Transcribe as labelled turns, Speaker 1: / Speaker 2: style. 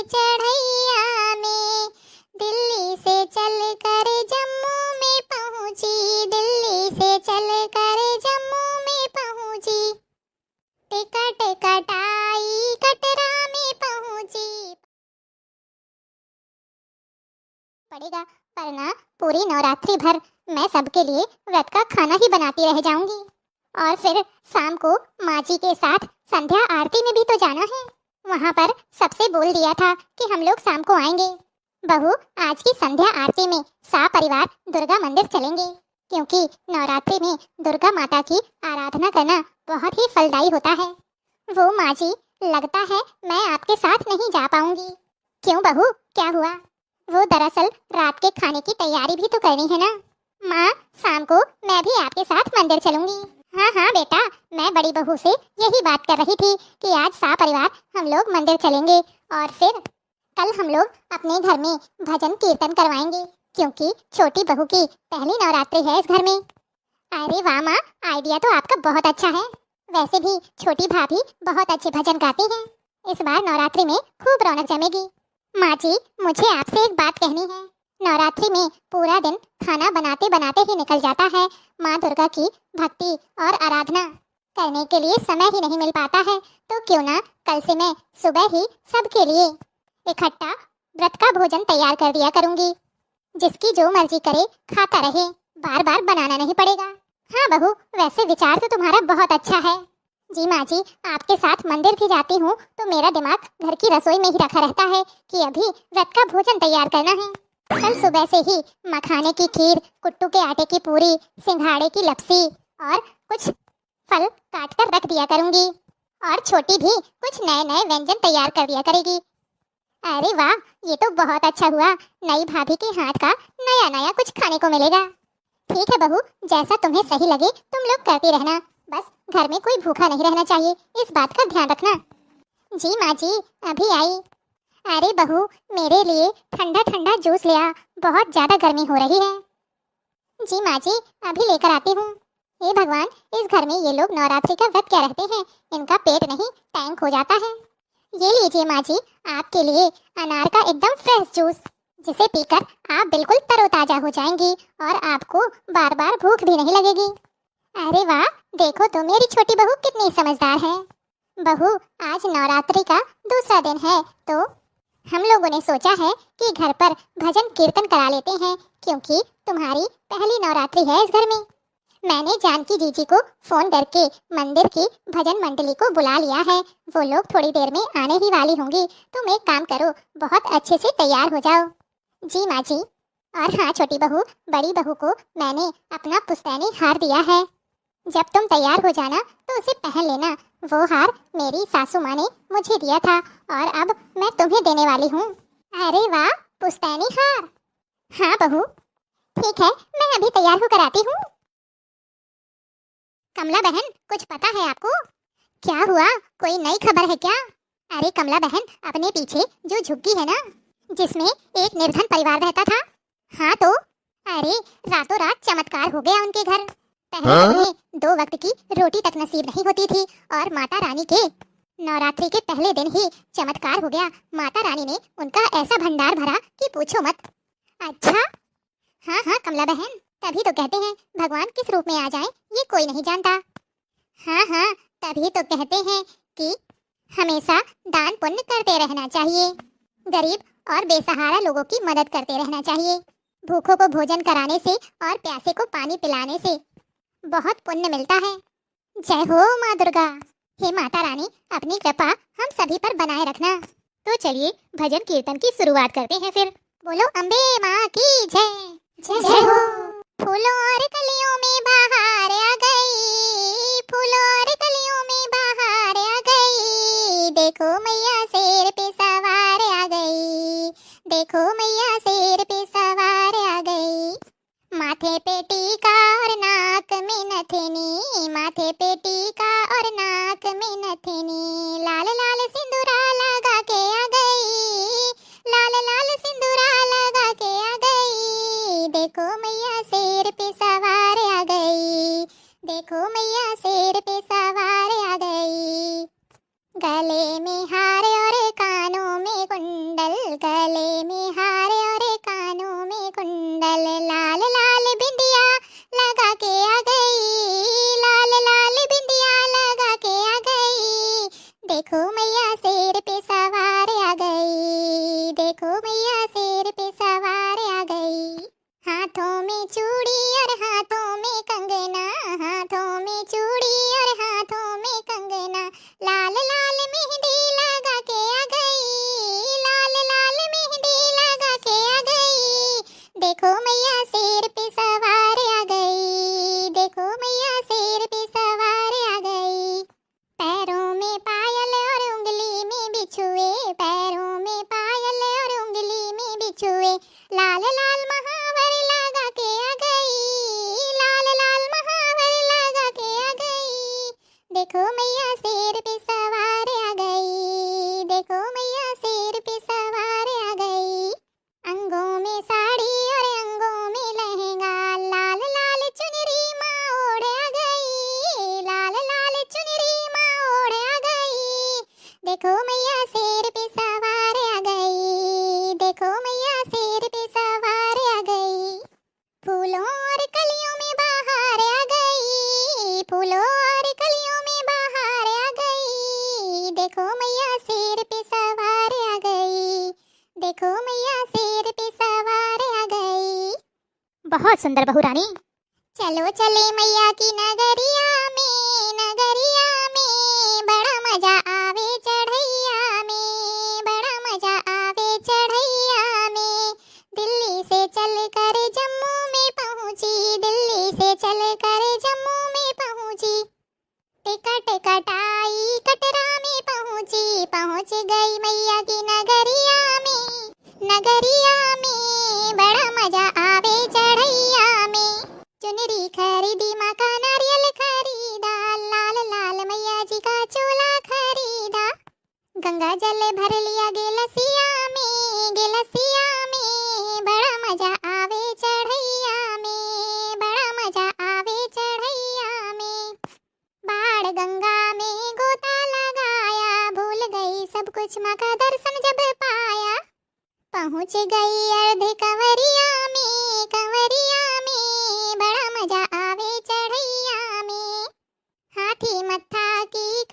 Speaker 1: चढ़ैया में, दिल्ली से चल कर जम्मू में पहुंची, दिल्ली से चल कर जम्मू में पहुंची, टिकट कटाई कटरा में पहुंची। पड़ेगा, पर ना पूरी नवरात्रि भर मैं सबके लिए व्रत का खाना ही बनाती रह जाऊंगी। और फिर शाम को माँ जी के साथ संध्या आरती में भी तो जाना है। वहाँ पर सबसे बोल दिया था कि हम लोग शाम को आएंगे। बहू, आज की संध्या आरती में परिवार दुर्गा मंदिर चलेंगे, क्योंकि नवरात्रि में दुर्गा माता की आराधना करना बहुत ही फलदायी होता है। वो माँ जी, लगता है मैं आपके साथ नहीं जा पाऊंगी। क्यों बहू, क्या हुआ? वो दरअसल रात के खाने की तैयारी भी तो करनी है ना। माँ, शाम को मैं भी आपके साथ मंदिर चलूंगी। हाँ हाँ बेटा, मैं बड़ी बहू से यही बात कर रही थी कि आज परिवार हम लोग मंदिर चलेंगे और फिर कल हम लोग अपने घर में भजन कीर्तन करवाएंगे, क्योंकि छोटी बहू की पहली नवरात्रि है इस घर में। अरे वाह माँ, आइडिया तो आपका बहुत अच्छा है। वैसे भी छोटी भाभी बहुत अच्छे भजन गाती हैं। इस बार नवरात्रि में खूब रौनक जमेगी। माँ जी, मुझे आपसे एक बात कहनी है। नवरात्रि में पूरा दिन खाना बनाते बनाते ही निकल जाता है। माँ दुर्गा की भक्ति और आराधना करने के लिए समय ही नहीं मिल पाता है। तो क्यों ना कल से मैं सुबह ही सबके लिए इकट्ठा व्रत का भोजन तैयार कर दिया करूंगी। जिसकी जो मर्जी करे खाता रहे, बार बार बनाना नहीं पड़ेगा। हाँ बहू, वैसे विचार तो तुम्हारा बहुत अच्छा है। जी माँ जी, आपके साथ मंदिर भी जाती हूँ तो मेरा दिमाग घर की रसोई में ही रखा रहता है कि अभी व्रत का भोजन तैयार करना है। कल सुबह से ही मखाने की खीर, कुट्टू के आटे की पूरी, सिंघाड़े की लपसी और कुछ फल काट कर रख दिया करूंगी। और छोटी भी कुछ नए नए व्यंजन तैयार कर दिया करेगी। अरे वाह, ये तो बहुत अच्छा हुआ। नई भाभी के हाथ का नया नया कुछ खाने को मिलेगा। ठीक है बहू, जैसा तुम्हें सही लगे तुम लोग करती रहना। बस घर में कोई भूखा नहीं रहना चाहिए, इस बात का ध्यान रखना। जी माँ जी, अभी आई। अरे बहू, मेरे लिए ठंडा ठंडा जूस ले आ, बहुत ज्यादा गर्मी हो रही है। जी माँ जी, अभी लेकर आती हूँ। हे भगवान, इस घर में ये लोग नवरात्रि का व्रत क्या रहते हैं, इनका पेट नहीं टैंक हो जाता है। ये लीजिए माँ जी, आपके लिए अनार का एकदम फ्रेश जूस, जिसे पीकर आप बिल्कुल तरोताजा हो जाएंगी और आपको बार बार भूख भी नहीं लगेगी। अरे वाह, देखो तो मेरी छोटी बहू कितनी समझदार है। बहू, आज नवरात्रि का दूसरा दिन है तो हम लोगों ने सोचा है कि घर पर भजन कीर्तन करा लेते हैं, क्योंकि तुम्हारी पहली नवरात्रि है इस घर में। मैंने जानकी जीजी को फोन करके मंदिर की भजन मंडली को बुला लिया है। वो लोग थोड़ी देर में आने ही वाली होंगी। तुम एक काम करो, बहुत अच्छे से तैयार हो जाओ। जी माँ जी। और हाँ छोटी बहू, बड़ी बहू को मैंने अपना पुश्तैनी हार दिया है। जब तुम तैयार हो जाना तो उसे पहन लेना। वो हार मेरी सासू माँ ने मुझे दिया था और अब मैं तुम्हें देने वाली हूँ। अरे वाह, पुश्तैनी हार। हाँ बहू, ठीक है, मैं अभी तैयार होकर आती हूँ। कमला बहन, कुछ पता है आपको? क्या हुआ, कोई नई खबर है क्या? अरे कमला बहन, अपने पीछे जो झुग्गी है ना, जिसमें एक निर्धन परिवार रहता था, हाँ तो अरे रातों रात चमत्कार हो गया उनके घर। पहले उन्हें 2 वक्त की रोटी तक नसीब नहीं होती थी और माता रानी के नवरात्रि के पहले दिन ही चमत्कार हो गया। माता रानी ने उनका ऐसा भंडार भरा कि पूछो मत। अच्छा, हाँ हाँ कमला बहन, तभी तो कहते हैं भगवान किस रूप में आ जाए ये कोई नहीं जानता। हाँ हाँ, तभी तो कहते हैं कि हमेशा दान पुण्य करते रहना चाहिए, गरीब और बेसहारा लोगों की मदद करते रहना चाहिए। भूखों को भोजन कराने से और प्यासे को पानी पिलाने से बहुत पुण्य मिलता है। जय हो माँ दुर्गा। हे माता रानी, अपनी कृपा हम सभी पर बनाए रखना। तो चलिए भजन कीर्तन की शुरुआत करते हैं फिर। बोलो अम्बे माँ की जय। जय हो। फूलों और कलियों में बहार आ गई, फूलों और कलियों में बहार आ गई। देखो मैया शेर पे सवार आ गई, देखो मैया शेर पे सवार आ गई। माथे पे टीका और नाक में नथनी, माथे पे टीका और नाक में नथनी। लाल लाल सिंदूरा लगा के आ गई, लाल लाल सिंदूरा लगा के आ गई। देखो मैया शेर पे सवार आ गई, देखो मैया शेर पे सवार आ गई। गले में हार और कानों में कुंडल, गले में हार और कानों में कुंडल, लाल लाल बिंदिया लगा के आ गई, लाल लाल बिंदिया लगा के आ गई। देखो मैया शेर पे सवार आ गई, देखो मैया शेर पे सवार आ गई। हाथों में चूड़ी और हाथों में कंगना, हाथों में चूड़ी और हाथों में कंगना, लाल लाल मेहंदी लगा के आ गई, लाल लाल मेहंदी लगा के आ गई। देखो मैया शेर पे सवार आ गई, देखो मैया शेर पे सवार आ गई। पैरों में पायल और उंगली में बिछुए, पैरों में पायल और उंगली में बिछुए, लाल लाल महावर लगा के आ गई, लाल लाल महावर लगा के आ गई। देखो मैया शेर पे सवार आ गई, देखो मैया शेर पे सवार आ गई। अंगों में साड़ी और अंगों में लहंगा, लाल लाल चुनरी माँ ओढ़ आ गई, लाल लाल चुनरी माँ ओढ़ आ गई। देखो मैया शेर पे सवार आ गई, देखो मैया शेर पे सवार आ गई। फूलों और कलियों में बाहर आ गई, फूलों और कलियों में बाहर आ गई। देखो मैया शेर पे सवार आ गई, देखो मैया शेर पे सवार आ गई। बहुत सुंदर बहू रानी। चलो चले मैया की नगरिया में, बड़ा मजा आवे चढ़ैया में, बड़ा मजा आवे चढ़ैया में। दिल्ली से चल कर जम्मू में पहुंची, दिल्ली से चल कर जम्मू में पहुंची। टिकट कटाई कटरा में पहुंची, पहुंच गई मैया की नगरिया में, नगरिया में बड़ा मजा आवे चढ़ैया में। चुनरी खरीदी, माँ का नारियल खरीदा, लाल लाल मैया जी का चोला खरीदा। गंगा जल भर लिया गिलसिया में, गिलसिया में बड़ा मजा आवे चढ़ैया में, बड़ा मजा आवे चढ़ैया में। बाढ़ गंगा में गोता लगाया, भूल गई सब कुछ माँ का दर्शन जब पाया। पहुँच गई अर्ध कंवरिया में, कंवरिया में बड़ा मजा आवे चढ़ैया में। हाथी मत्था की